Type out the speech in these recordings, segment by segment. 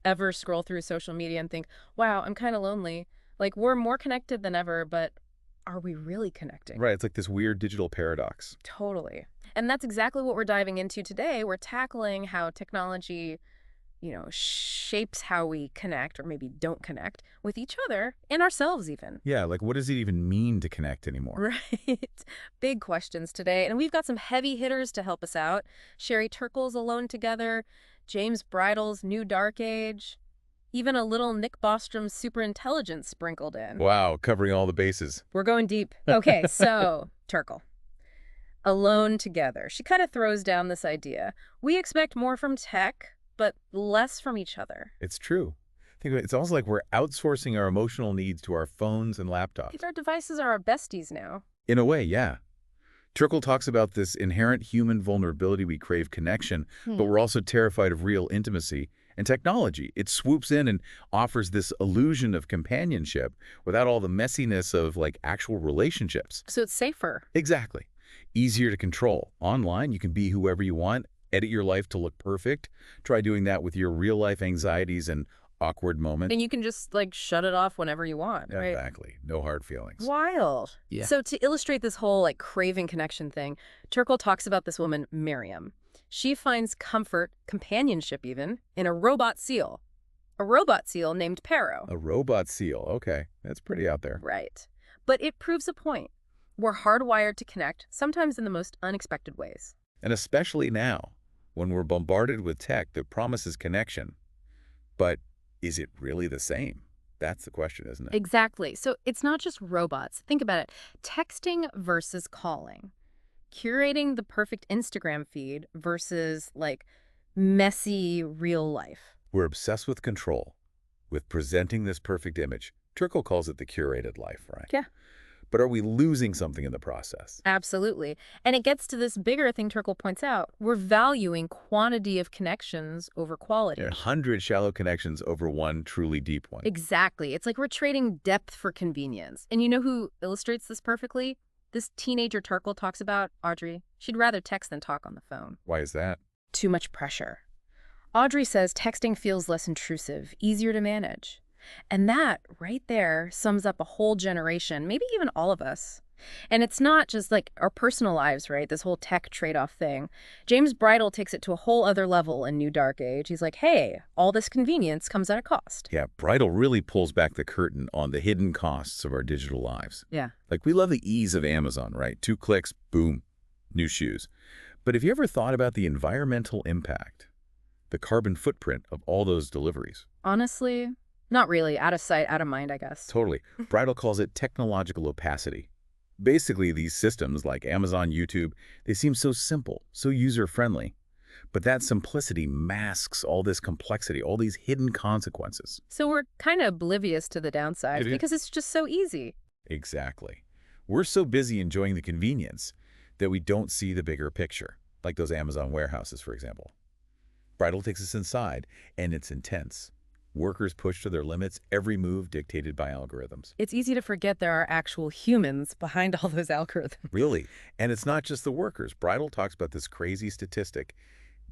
ever scroll through social media and think, wow, I'm kind of lonely. Like, we're more connected than ever, but are we really connecting? Right, it's like this weird digital paradox. Totally. And that's exactly what we're diving into today. We're tackling how technology, shapes how we connect or maybe don't connect with each other and ourselves even. Yeah, like what does it even mean to connect anymore? Right. Big questions today. And we've got some heavy hitters to help us out. Sherry Turkle's Alone Together, James Bridle's New Dark Age, even a little Nick Bostrom's Superintelligence sprinkled in. Wow, covering all the bases. We're going deep. Okay, so Turkle. Alone Together. She kind of throws down this idea. We expect more from tech, but less from each other. It's true. Think of it, it's almost like we're outsourcing our emotional needs to our phones and Like laptops. our devices are our besties now. In a way, yeah. Turkle talks about this inherent human vulnerability. We crave connection, but we're also terrified of real intimacy. And technology, it swoops in and offers this illusion of companionship without all the messiness of like actual relationships. So it's safer. Exactly. Easier to control. Online, you can be whoever you want, edit your life to look perfect. Try doing that with your real-life anxieties and awkward moments. And you can just like shut it off whenever you want, right? Exactly. No hard feelings. Wild. Yeah. So to illustrate this whole like craving connection thing, Turkle talks about this woman, Miriam. She finds comfort, companionship even, in a robot seal. A robot seal named Pero. A robot seal. Okay. That's pretty out there. Right. But it proves a point. We're hardwired to connect, sometimes in the most unexpected ways. And especially now, when we're bombarded with tech that promises connection. But is it really the same? That's the question, isn't it? Exactly. So it's not just robots. Think about it. Texting versus calling. Curating the perfect Instagram feed versus like messy real life. We're obsessed with control, with presenting this perfect image. Turkle calls it the curated life, right? Yeah. But are we losing something in the process? Absolutely. And it gets to this bigger thing Turkle points out. We're valuing quantity of connections over quality. 100 shallow connections over one truly deep one. Exactly. It's like we're trading depth for convenience. And you know who illustrates this perfectly? This teenager Turkle talks about, Audrey. She'd rather text than talk on the phone. Why is that? Too much pressure. Audrey says texting feels less intrusive, easier to manage. And that, right there, sums up a whole generation, maybe even all of us. And it's not just like our personal lives, right? This whole tech trade-off thing. James Bridle takes it to a whole other level in New Dark Age. He's like, hey, all this convenience comes at a cost. Yeah, Bridle really pulls back the curtain on the hidden costs of our digital lives. Yeah. Like, we love the ease of Amazon, right? 2 clicks, boom, new shoes. But have you ever thought about the environmental impact, the carbon footprint of all those deliveries? Honestly, not really. Out of sight, out of mind, I guess. Totally. Bridle calls it technological opacity. Basically, these systems like Amazon, YouTube, they seem so simple, so user-friendly. But that simplicity masks all this complexity, all these hidden consequences. So we're kind of oblivious to the downsides It is. because it's just so easy. Exactly. We're so busy enjoying the convenience that we don't see the bigger picture, like those Amazon warehouses, for example. Bridle takes us inside, and it's intense. Workers pushed to their limits, every move dictated by algorithms. It's easy to forget there are actual humans behind all those algorithms. Really. And it's not just the workers. Bridle talks about this crazy statistic.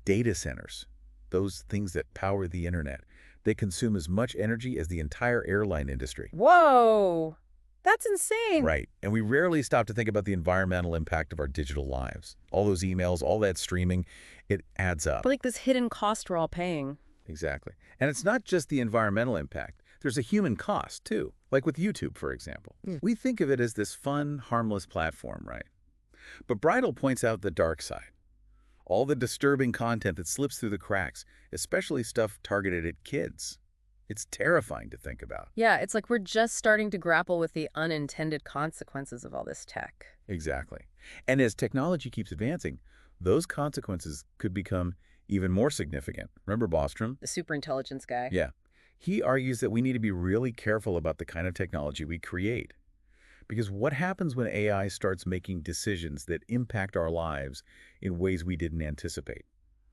Data centers, those things that power the internet, they consume as much energy as the entire airline industry. Whoa, that's insane. Right. And we rarely stop to think about the environmental impact of our digital lives. All those emails, all that streaming, it adds up. But like this hidden cost we're all paying. Exactly. And it's not just the environmental impact. There's a human cost, too. Like with YouTube, for example. We think of it as this fun, harmless platform, right? But Bridle points out the dark side. All the disturbing content that slips through the cracks, especially stuff targeted at kids. It's terrifying to think about. Yeah, it's like we're just starting to grapple with the unintended consequences of all this tech. Exactly. And as technology keeps advancing, those consequences could become even more significant. Remember Bostrom? The superintelligence guy. Yeah. He argues that we need to be really careful about the kind of technology we create. Because what happens when AI starts making decisions that impact our lives in ways we didn't anticipate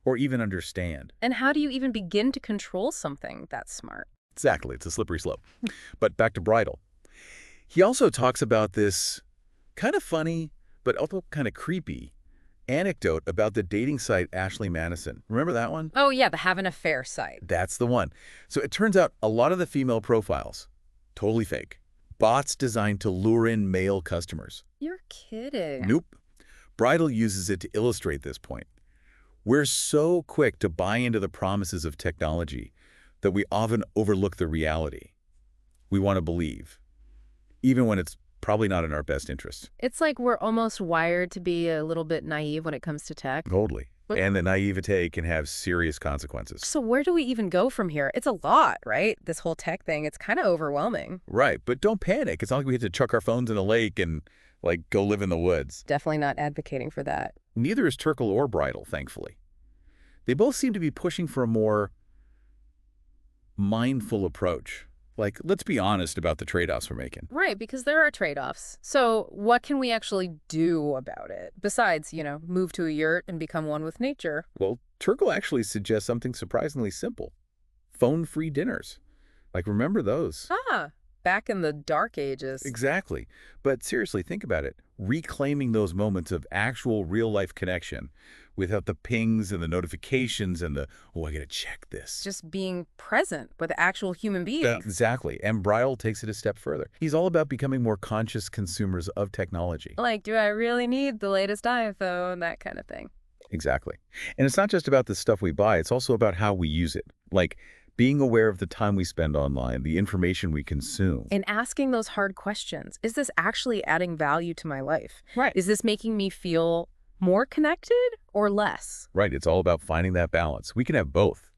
or even understand? And how do you even begin to control something that smart? Exactly. It's a slippery slope. But back to Bridle. He also talks about this kind of funny, but also kind of creepy anecdote about the dating site Ashley Madison. Remember that one? Oh yeah, the have an affair site. That's the one. So it turns out a lot of the female profiles, totally fake. Bots designed to lure in male customers. You're kidding. Nope. Bridle uses it to illustrate this point. We're so quick to buy into the promises of technology that we often overlook the reality. We want to believe, even when it's probably not in our best interest. It's like we're almost wired to be a little bit naive when it comes to tech. Totally. But- And the naivete can have serious consequences. So where do we even go from here? It's a lot, right? This whole tech thing, it's kind of overwhelming. Right, but don't panic. It's not like we have to chuck our phones in a lake and, like, go live in the woods. Definitely not advocating for that. Neither is Turkle or Bridle, thankfully. They both seem to be pushing for a more mindful approach. Like, let's be honest about the trade-offs we're making. Right, because there are trade-offs. So what can we actually do about it? Besides, move to a yurt and become one with nature. Well, Turkle actually suggests something surprisingly simple. Phone-free dinners. Like, remember those? Ah, back in the dark ages. Exactly. But seriously, think about it. Reclaiming those moments of actual real-life connection without the pings and the notifications and the, oh, I gotta check this. Just being present with actual human beings. Exactly. And Bridle takes it a step further. He's all about becoming more conscious consumers of technology. Like, do I really need the latest iPhone? That kind of thing. Exactly. And it's not just about the stuff we buy, it's also about how we use it. Like, being aware of the time we spend online, the information we consume. And asking those hard questions. Is this actually adding value to my life? Right. Is this making me feel more connected or less? Right. It's all about finding that balance. We can have both,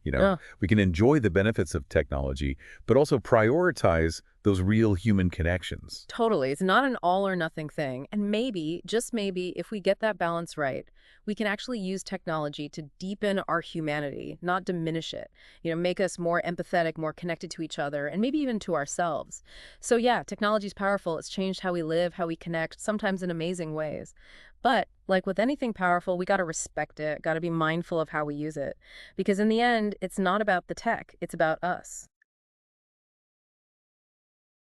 We can enjoy the benefits of technology, but also prioritize those real human connections. Totally. It's not an all or nothing thing. And maybe, just maybe, if we get that balance right, we can actually use technology to deepen our humanity, not diminish it. Make us more empathetic, more connected to each other, and maybe even to ourselves. So yeah, technology is powerful. It's changed how we live, how we connect, sometimes in amazing ways. But like with anything powerful, we got to respect it, got to be mindful of how we use it. Because in the end, it's not about the tech, it's about us.